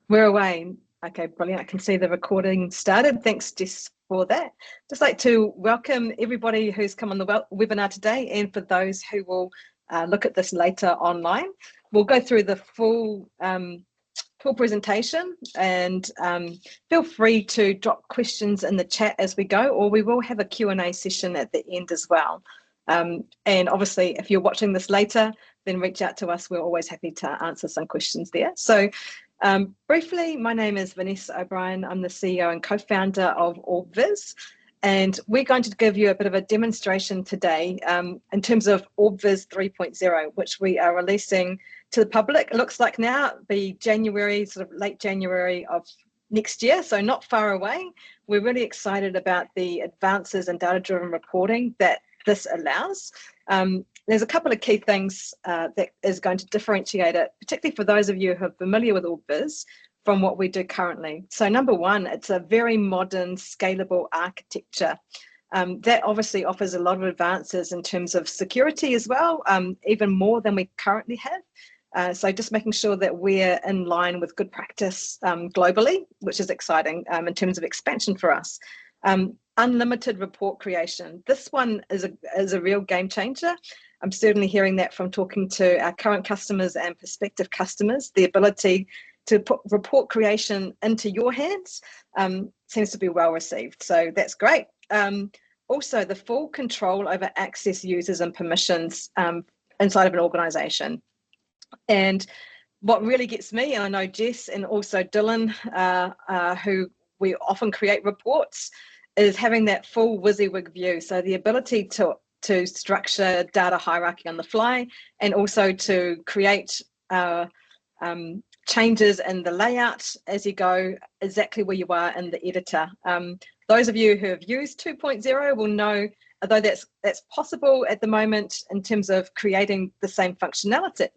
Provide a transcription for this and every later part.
We're away. Okay, brilliant. I can see the recording started. Thanks, Jess, for that. Just like to welcome everybody who's come on the webinar today, and for those who will look at this later online. We'll go through the full presentation, and feel free to drop questions in the chat as we go, or we will have a Q&A session at the end as well. And obviously, if you're watching this later, then reach out to us. We're always happy to answer some questions there. So briefly, my name is Vanessa O'Brien. I'm the CEO and co-founder of OrbViz, and we're going to give you a bit of a demonstration today in terms of OrbViz 3.0, which we are releasing to the public. It looks like now it'll be January, sort of late January of next year, so not far away. We're really excited about the advances in data-driven reporting that this allows. There's a couple of key things that is going to differentiate it, particularly for those of you who are familiar with OrbViz, from what we do currently. So number one, it's a very modern, scalable architecture. That obviously offers a lot of advances in terms of security as well, even more than we currently have. So just making sure that we're in line with good practice globally, which is exciting in terms of expansion for us. Unlimited report creation. This one is a real game changer. I'm certainly hearing that from talking to our current customers and prospective customers. The ability to put report creation into your hands seems to be well received. So that's great. Also, the full control over access, users, and permissions inside of an organization. And what really gets me, and I know Jess and also Dylan, who we often create reports, is having that full WYSIWYG view. So the ability to structure data hierarchy on the fly, and also to create changes in the layout as you go exactly where you are in the editor. Those of you who have used 2.0 will know, although that's possible at the moment in terms of creating the same functionality,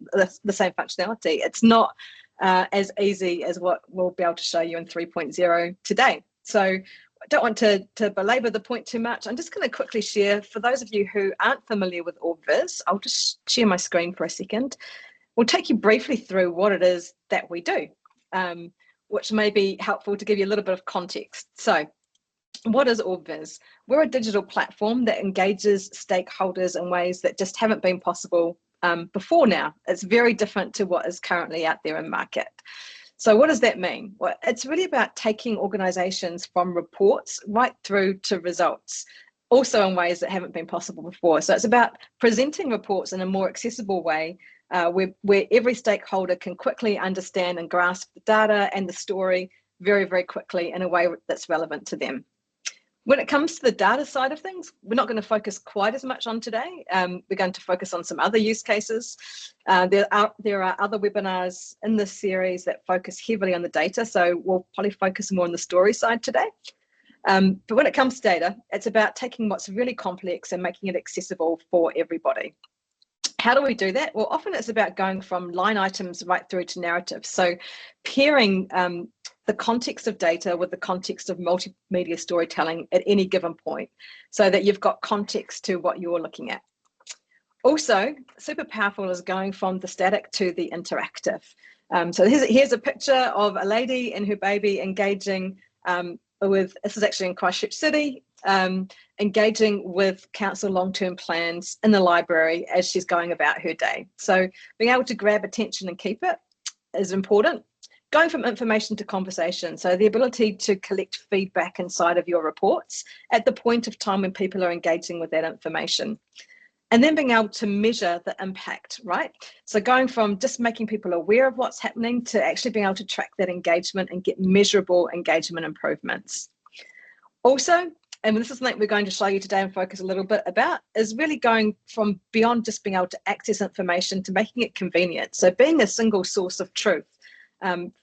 it's not as easy as what we'll be able to show you in 3.0 today. So I don't want to belabor the point too much. I'm just going to quickly share, for those of you who aren't familiar with OrbViz, I'll just share my screen for a second. We'll take you briefly through what it is that we do, which may be helpful to give you a little bit of context. So what is OrbViz? We're a digital platform that engages stakeholders in ways that just haven't been possible before now. It's very different to what is currently out there in market. So what does that mean? Well, it's really about taking organizations from reports right through to results, also in ways that haven't been possible before. So it's about presenting reports in a more accessible way, where every stakeholder can quickly understand and grasp the data and the story very, very quickly in a way that's relevant to them. When it comes to the data side of things, we're not going to focus quite as much on today. We're going to focus on some other use cases. There are other webinars in this series that focus heavily on the data, so we'll probably focus more on the story side today. But when it comes to data, it's about taking what's really complex and making it accessible for everybody. How do we do that? Well, often it's about going from line items right through to narratives. So pairing the context of data with the context of multimedia storytelling at any given point, so that you've got context to what you're looking at. Also, super powerful is going from the static to the interactive. So here's a picture of a lady and her baby engaging with, this is actually in Christchurch City, engaging with council long-term plans in the library as she's going about her day. So being able to grab attention and keep it is important. Going from information to conversation, so the ability to collect feedback inside of your reports at the point of time when people are engaging with that information. And then being able to measure the impact, right? So going from just making people aware of what's happening to actually being able to track that engagement and get measurable engagement improvements. Also, and this is something we're going to show you today and focus a little bit about, is really going from beyond just being able to access information to making it convenient. So being a single source of truth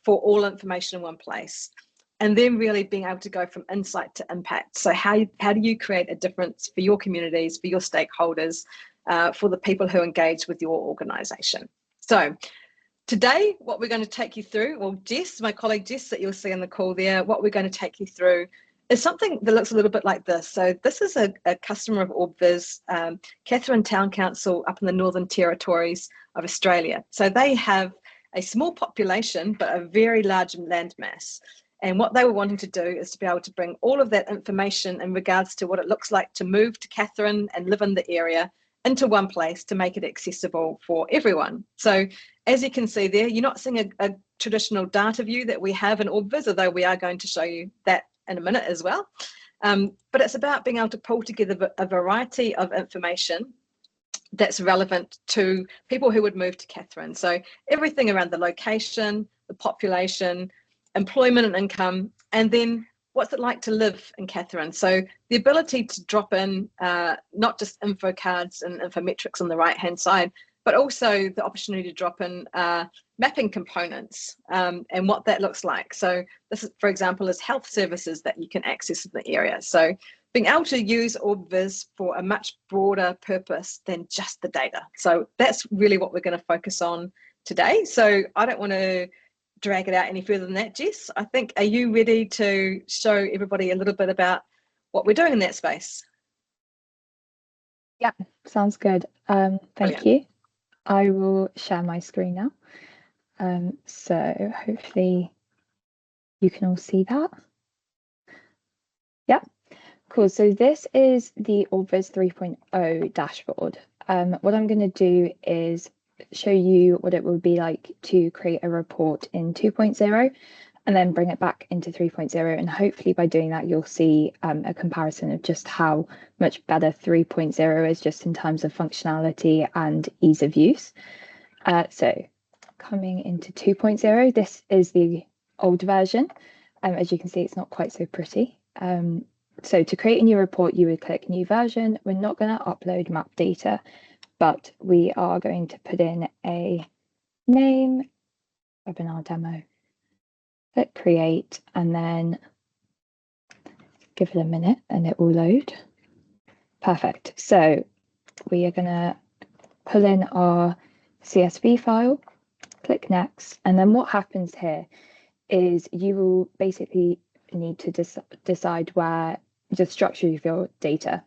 for all information in one place. And then really being able to go from insight to impact. So how do you create a difference for your communities, for your stakeholders, for the people who engage with your organization? So today, what we're going to take you through, well, Jess, my colleague Jess that you'll see on the call there, what we're going to take you through is something that looks a little bit like this. So this is a customer of OrbViz, Katherine Town Council up in the Northern Territories of Australia. So they have a small population, but a very large landmass. And what they were wanting to do is to be able to bring all of that information in regards to what it looks like to move to Katherine and live in the area into one place to make it accessible for everyone. So as you can see there, you're not seeing a traditional data view that we have in OrbViz, although we are going to show you that in a minute as well. But it's about being able to pull together a variety of information that's relevant to people who would move to Katherine. So everything around the location, the population, employment and income, and then what's it like to live in Katherine? So the ability to drop in not just info cards and infometrics on the right-hand side, but also the opportunity to drop in mapping components and what that looks like. So this, is, for example, is health services that you can access in the area. So being able to use OrbViz for a much broader purpose than just the data. So that's really what we're going to focus on today. So I don't want to drag it out any further than that, Jess. I think, are you ready to show everybody a little bit about what we're doing in that space? Yeah, sounds good. Thank you. I will share my screen now. So hopefully you can all see that. Yeah, cool. So this is the OrbViz 3.0 dashboard. What I'm going to do is show you what it would be like to create a report in 2.0 and then bring it back into 3.0, and hopefully by doing that you'll see a comparison of just how much better 3.0 is just in terms of functionality and ease of use. So coming into 2.0, this is the old version. As you can see, it's not quite so pretty. So to create a new report, you would click new version. We're not going to upload map data, but we are going to put in a name, webinar demo, click create, and then give it a minute and it will load. Perfect. So we are going to pull in our CSV file, click next, and then what happens here is you will basically need to decide where the structure of your data.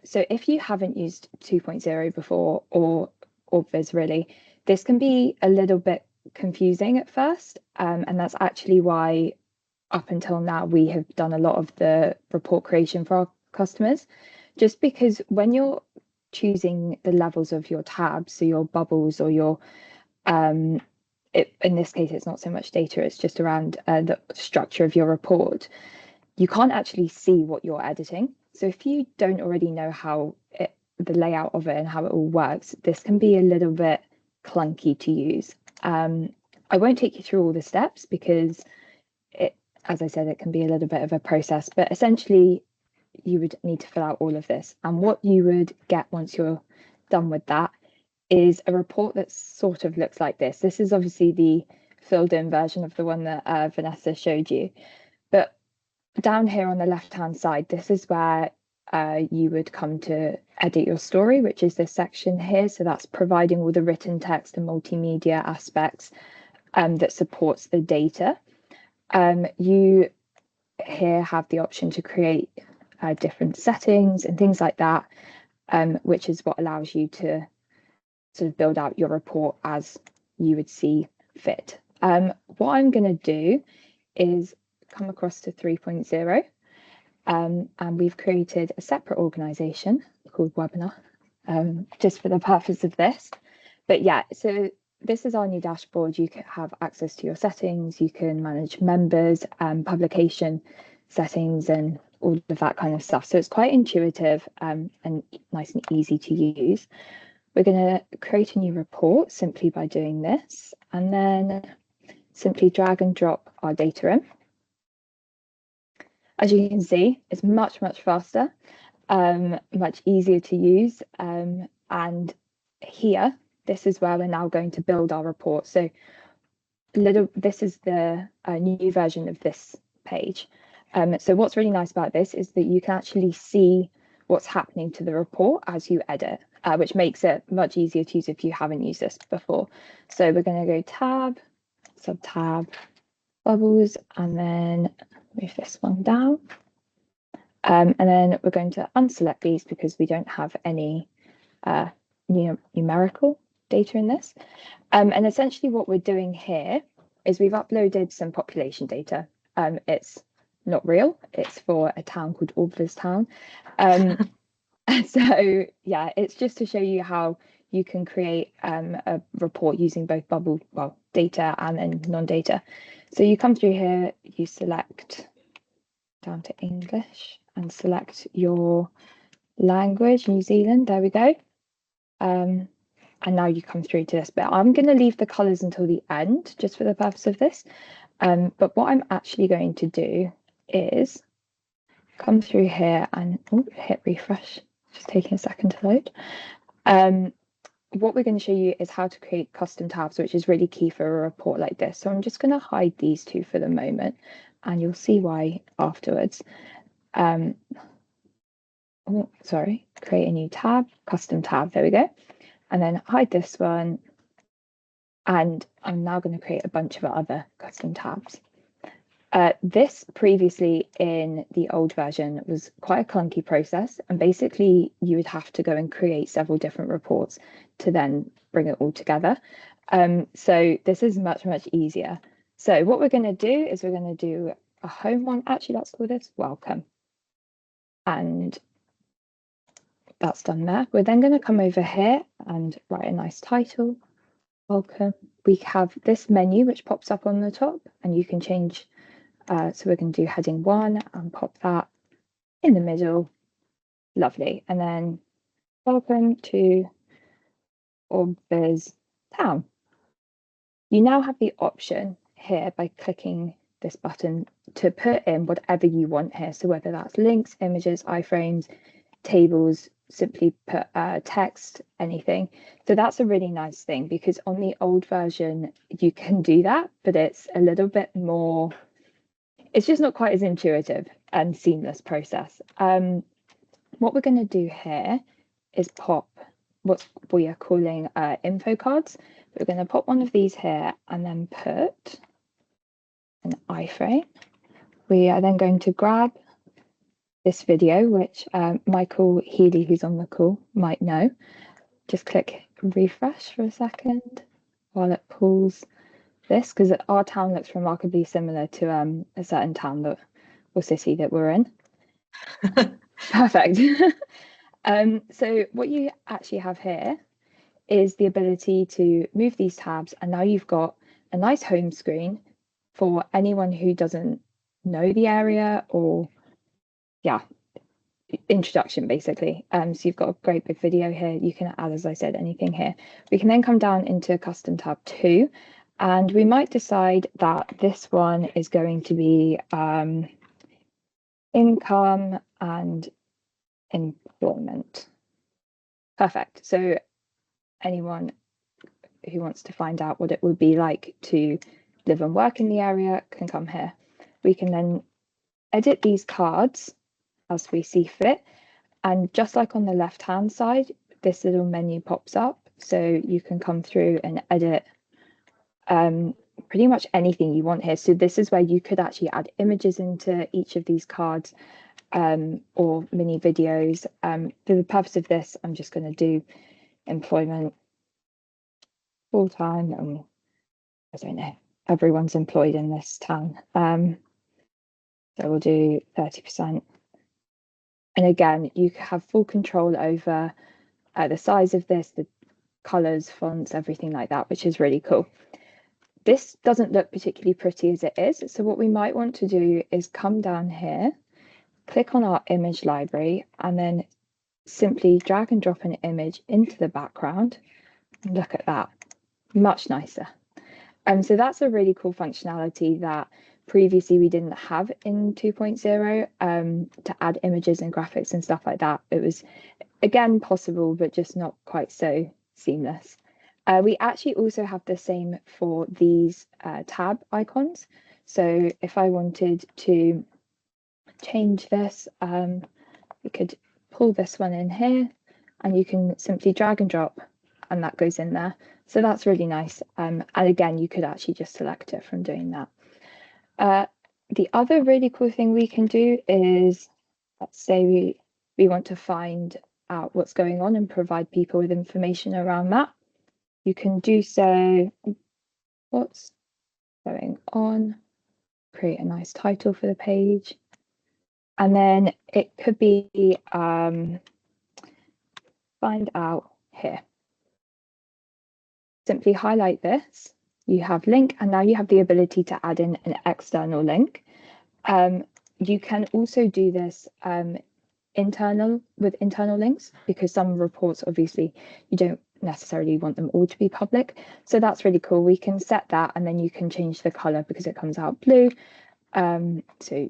So if you haven't used 2.0 before, or OrbViz really, this can be a little bit confusing at first, and that's actually why up until now we have done a lot of the report creation for our customers, just because when you're choosing the levels of your tabs, so your bubbles or your in this case it's not so much data, it's just around the structure of your report, you can't actually see what you're editing. So if you don't already know how the layout of it and how it all works, this can be a little bit clunky to use. I won't take you through all the steps because as I said, it can be a little bit of a process, but essentially you would need to fill out all of this. And what you would get once you're done with that is a report that sort of looks like this. This is obviously the filled in version of the one that Vanessa showed you. But down here on the left-hand side, this is where you would come to edit your story, which is this section here. So that's providing all the written text and multimedia aspects that supports the data. You here have the option to create different settings and things like that, which is what allows you to sort of build out your report as you would see fit. What I'm going to do is come across to 3.0, and we've created a separate organization called Webinar, just for the purpose of this. But yeah, so this is our new dashboard. You can have access to your settings, you can manage members, publication settings, and all of that kind of stuff. So it's quite intuitive and nice and easy to use. We're going to create a new report simply by doing this, and then simply drag and drop our data in. As you can see, it's much, much faster, much easier to use. And here, this is where we're now going to build our report. So this is the new version of this page. So what's really nice about this is that you can actually see what's happening to the report as you edit, which makes it much easier to use if you haven't used this before. So we're going to go tab, sub-tab, bubbles, and then move this one down. And then we're going to unselect these because we don't have any numerical data in this. And essentially what we're doing here is we've uploaded some population data. It's not real, it's for a town called OrbViz town. So yeah, it's just to show you how you can create a report using both bubble, well, data and then non-data. So you come through here, you select down to English and select your language, New Zealand, there we go. And now you come through to this bit. I'm going to leave the colours until the end, just for the purpose of this. But what I'm actually going to do is come through here and hit refresh. Just taking a second to load. What we're going to show you is how to create custom tabs, which is really key for a report like this. So I'm just going to hide these two for the moment, and you'll see why afterwards. Sorry, create a new tab, custom tab, there we go. And then hide this one. And I'm now going to create a bunch of other custom tabs. This previously in the old version was quite a clunky process, and basically you would have to go and create several different reports to then bring it all together. So this is much easier. So what we're going to do is we're going to do a home one. Actually, let's call this welcome. And that's done there. We're then going to come over here and write a nice title. Welcome. We have this menu which pops up on the top, and you can change. So we're going to do heading 1 and pop that in the middle. Lovely. And then welcome to OrbViz town. You now have the option here by clicking this button to put in whatever you want here. So whether that's links, images, iframes, tables, simply put text, anything. So that's a really nice thing, because on the old version you can do that, but it's a little bit more, it's just not quite as intuitive and seamless process. What we're going to do here is pop what we are calling info cards. We're going to pop one of these here and then put an iframe. We are then going to grab this video, which Michael Healy, who's on the call, might know. Just click refresh for a second while it pulls this, because our town looks remarkably similar to a certain town that or city that we're in. Perfect. So what you actually have here is the ability to move these tabs, and now you've got a nice home screen for anyone who doesn't know the area, or yeah, introduction basically. So you've got a great big video here. You can add, as I said, anything here. We can then come down into custom tab 2, and we might decide that this one is going to be income and employment. Perfect. So anyone who wants to find out what it would be like to live and work in the area can come here. We can then edit these cards as we see fit, and just like on the left hand side, this little menu pops up, so you can come through and edit pretty much anything you want here. So this is where you could actually add images into each of these cards, or mini videos. For the purpose of this, I'm just going to do employment full-time. I don't know, everyone's employed in this town, so we'll do 30%. And again, you have full control over the size of this, the colors, fonts, everything like that, which is really cool. This doesn't look particularly pretty as it is, so what we might want to do is come down here, click on our image library, and then simply drag and drop an image into the background. And look at that, much nicer. So that's a really cool functionality that previously we didn't have in 2.0, to add images and graphics and stuff like that. It was, again, possible, but just not quite so seamless. We actually also have the same for these tab icons. So if I wanted to change this, we could pull this one in here, and you can simply drag and drop, and that goes in there. So that's really nice. And again, you could actually just select it from doing that. The other really cool thing we can do is, let's say we want to find out what's going on and provide people with information around that. you can do so. What's going on? Create a nice title for the page. And then it could be find out here. Simply highlight this. You have link, and now you have the ability to add in an external link. You can also do this with internal links, because some reports, obviously, you don't necessarily want them all to be public. So that's really cool. We can set that, and then you can change the color because it comes out blue. So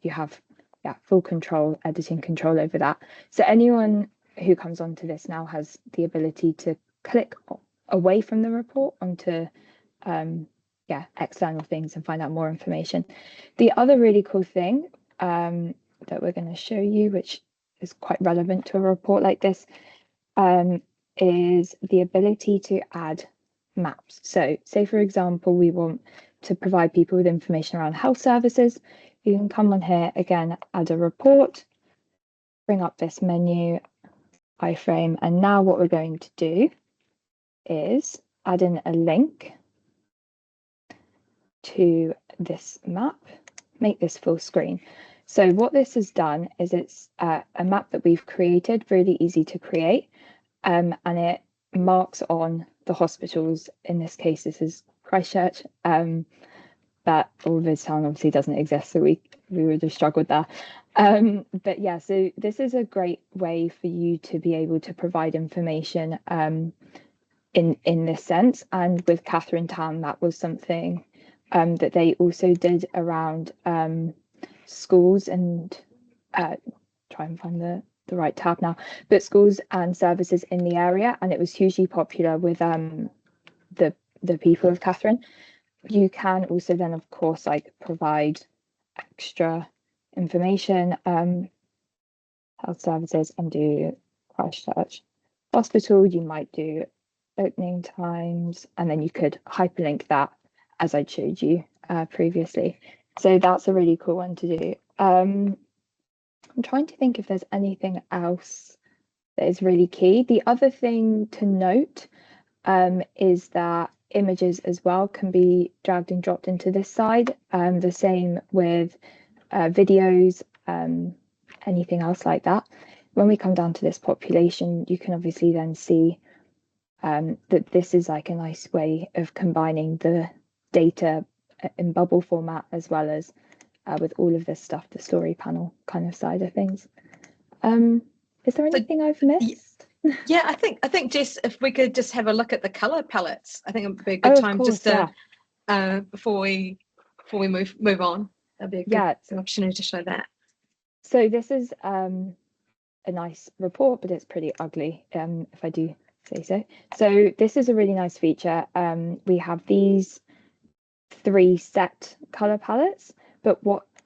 you have full control, editing control over that. So anyone who comes onto this now has the ability to click away from the report onto external things and find out more information. The other really cool thing that we're going to show you, which is quite relevant to a report like this, is the ability to add maps. So say, for example, we want to provide people with information around health services. You can come on here again, add a report, bring up this menu, iframe, and now what we're going to do is add in a link to this map, make this full screen. So what this has done is it's a map that we've created, really easy to create, and it marks on the hospitals. In this case, this is Christchurch, but OrbViz Town obviously doesn't exist, so we would have struggled there. But yeah, so this is a great way for you to be able to provide information in this sense. And with Catherine Town, that was something that they also did around schools and try and find the right tab now, but schools and services in the area, and it was hugely popular with the people of Catherine. You can also then, of course, like provide extra information, health services, and do Christchurch Hospital. You might do opening times, and then you could hyperlink that as I showed you previously. So that's a really cool one to do. I'm trying to think if there's anything else that is really key. The other thing to note is that images as well can be dragged and dropped into this side. The same with videos, anything else like that. When we come down to this population, you can obviously then see that this is like a nice way of combining the data in bubble format, as well as with all of this stuff, the story panel kind of side of things. Is there anything I've missed? Yeah, I think Jess, if we could just have a look at the color palettes, I think it would be a good time just to before we move on. That'd be a good opportunity to show that. So this is a nice report, but it's pretty ugly, if I do say so. So this is a really nice feature. We have these 3 set color palettes, but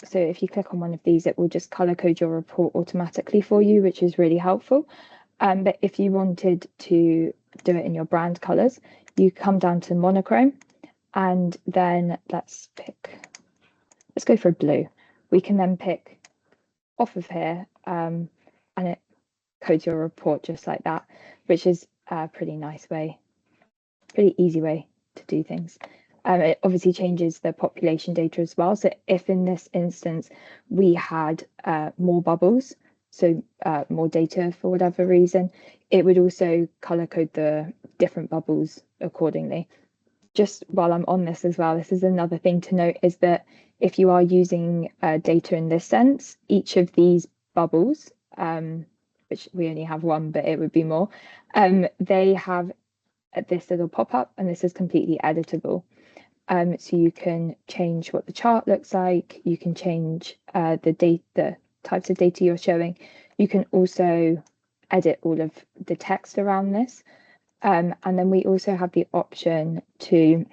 so if you click on one of these, it will just color code your report automatically for you, which is really helpful. But if you wanted to do it in your brand colors, you come down to monochrome, and then let's go for blue. We can then pick off of here, and it codes your report just like that, which is a pretty nice way, pretty easy way to do things. It obviously changes the population data as well. So if in this instance we had more bubbles, so more data for whatever reason, it would also color code the different bubbles accordingly. Just while I'm on this as well, this is another thing to note, is that if you are using data in this sense, each of these bubbles, which we only have one, but it would be more, they have this little pop-up, and this is completely editable. So you can change what the chart looks like, you can change the types of data you're showing. You can also edit all of the text around this. And then we also have the option to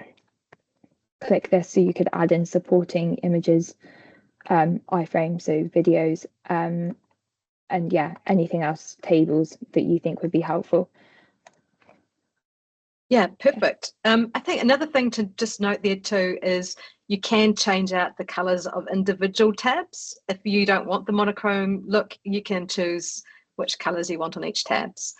click this, so you could add in supporting images, iframe, so videos, and yeah, anything else, tables that you think would be helpful. Yeah, perfect. I think another thing to just note there too is you can change out the colors of individual tabs. If you don't want the monochrome look, you can choose which colors you want on each tabs.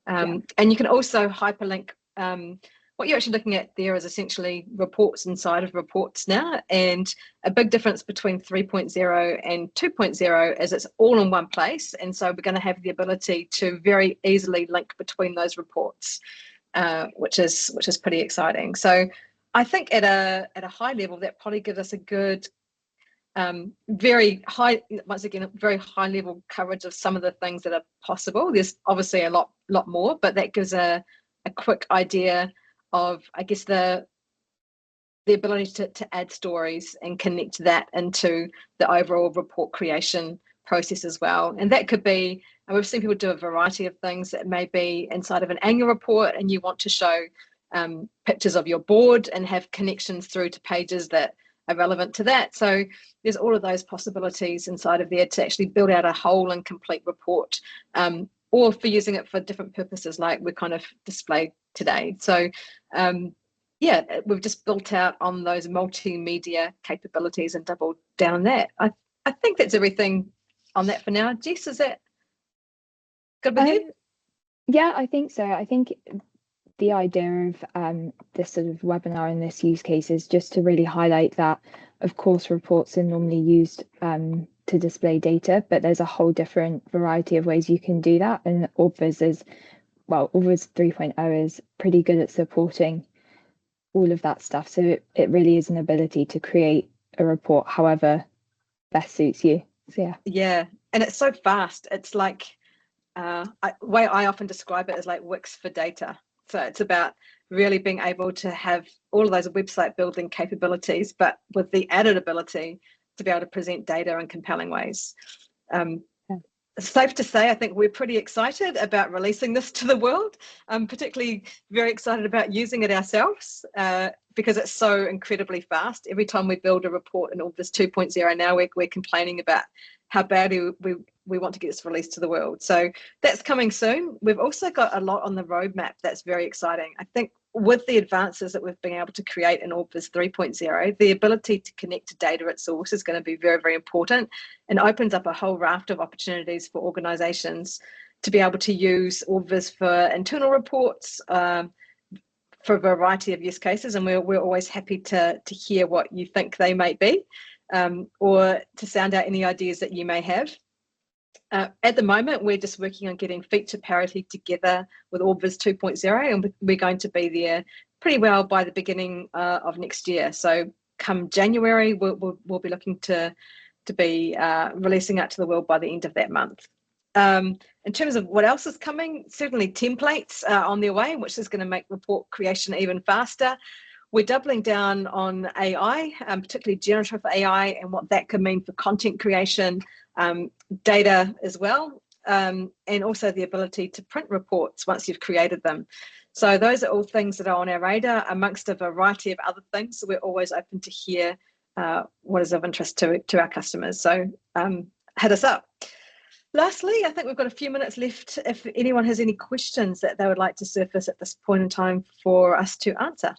And you can also hyperlink what you're actually looking at there is essentially reports inside of reports now. And a big difference between 3.0 and 2.0 is it's all in one place. And so we're going to have the ability to very easily link between those reports, which is pretty exciting. So I think at a high level, that probably gives us a good, very high, once again, very high level coverage of some of the things that are possible. There's obviously a lot more, but that gives a quick idea of, I guess, the ability to add stories and connect that into the overall report creation process as well. And that could be, and we've seen people do a variety of things. That may be inside of an annual report and you want to show pictures of your board and have connections through to pages that are relevant to that. So there's all of those possibilities inside of there to actually build out a whole and complete report, or for using it for different purposes like we kind of displayed today. So yeah, we've just built out on those multimedia capabilities and doubled down on that. I think that's everything on that for now. Jess, is that good with you? Yeah, I think so. I think the idea of this sort of webinar and this use case is just to really highlight that, of course, reports are normally used to display data, but there's a whole different variety of ways you can do that. And OrbViz is, well, OrbViz 3.0 is pretty good at supporting all of that stuff. So it really is an ability to create a report however best suits you. So yeah. Yeah, and it's so fast. It's like, way I often describe it as like Wix for data. So it's about really being able to have all of those website building capabilities, but with the added ability to be able to present data in compelling ways. Safe to say, I think we're pretty excited about releasing this to the world. I'm particularly very excited about using it ourselves because it's so incredibly fast. Every time we build a report in OrbViz 2.0 now, we're complaining about how badly we want to get this released to the world. So that's coming soon. We've also got a lot on the roadmap that's very exciting. I think with the advances that we've been able to create in OrbViz 3.0, the ability to connect to data at source is going to be very, very important and opens up a whole raft of opportunities for organizations to be able to use OrbViz for internal reports, for a variety of use cases. And we're always happy to hear what you think they might be, or to sound out any ideas that you may have. At the moment, we're just working on getting feature parity together with OrbViz 2.0, and we're going to be there pretty well by the beginning of next year. So come January, we'll be looking to be releasing out to the world by the end of that month. In terms of what else is coming, certainly templates are on their way, which is going to make report creation even faster. We're doubling down on AI, particularly generative AI, and what that could mean for content creation, data as well, and also the ability to print reports once you've created them. So those are all things that are on our radar, amongst a variety of other things. So we're always open to hear what is of interest to our customers. So hit us up. Lastly, I think we've got a few minutes left if anyone has any questions that they would like to surface at this point in time for us to answer.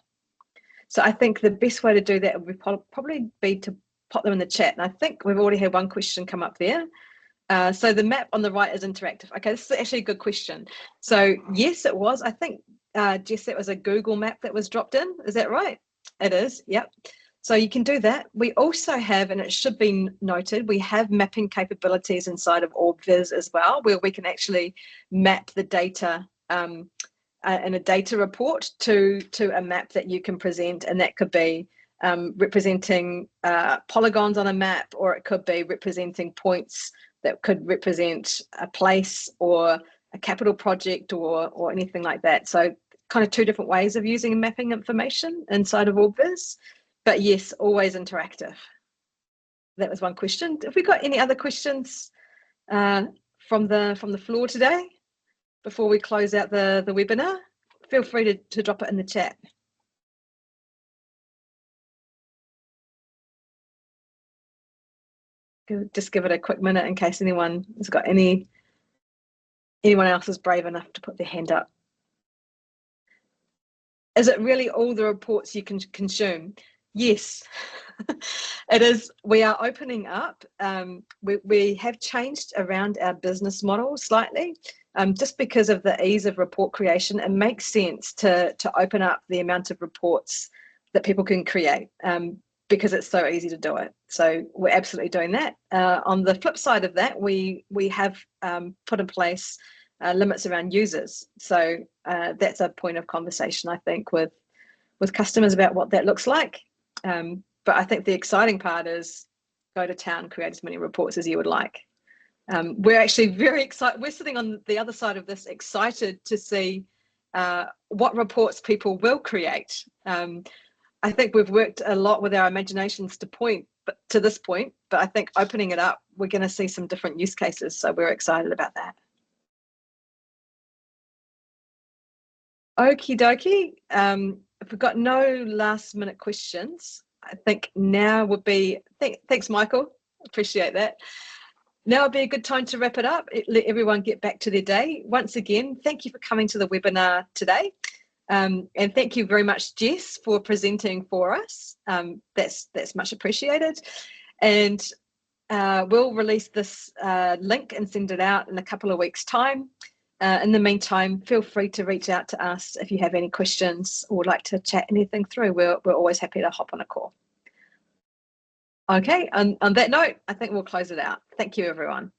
So I think the best way to do that would probably be to pop them in the chat. And I think we've already had one question come up there. So the map on the right is interactive. Okay, this is actually a good question. So yes, it was. I think, Jess, that was a Google map that was dropped in. Is that right? It is, yep. So you can do that. We also have, and it should be noted, we have mapping capabilities inside of OrbViz as well, where we can actually map the data in a data report to a map that you can present, and that could be representing polygons on a map, or it could be representing points that could represent a place or a capital project or anything like that. So kind of two different ways of using mapping information inside of OrbViz. But yes, always interactive. That was one question. Have we got any other questions from the floor today before we close out the webinar? Feel free to drop it in the chat. Just give it a quick minute in case anyone has got anyone else is brave enough to put their hand up. Is it really all the reports you can consume? Yes, it is. We are opening up. We have changed around our business model slightly. just because of the ease of report creation. It makes sense to open up the amount of reports that people can create, because it's so easy to do it. So we're absolutely doing that. On the flip side of that, we have put in place limits around users. So that's a point of conversation, I think, with customers about what that looks like. But I think the exciting part is go to town, create as many reports as you would like. We're actually very excited. We're sitting on the other side of this, excited to see what reports people will create. I think we've worked a lot with our imaginations to this point, but I think opening it up, we're going to see some different use cases. So we're excited about that. Okie dokie. If we've got no last minute questions, I think now would be, thanks, Michael. Appreciate that. Now would be a good time to wrap it up. Let everyone get back to their day. Once again, thank you for coming to the webinar today. And thank you very much, Jess, for presenting for us. That's much appreciated. And we'll release this link and send it out in a couple of weeks' time. In the meantime, feel free to reach out to us if you have any questions or would like to chat anything through. We're always happy to hop on a call. Okay, on that note, I think we'll close it out. Thank you, everyone.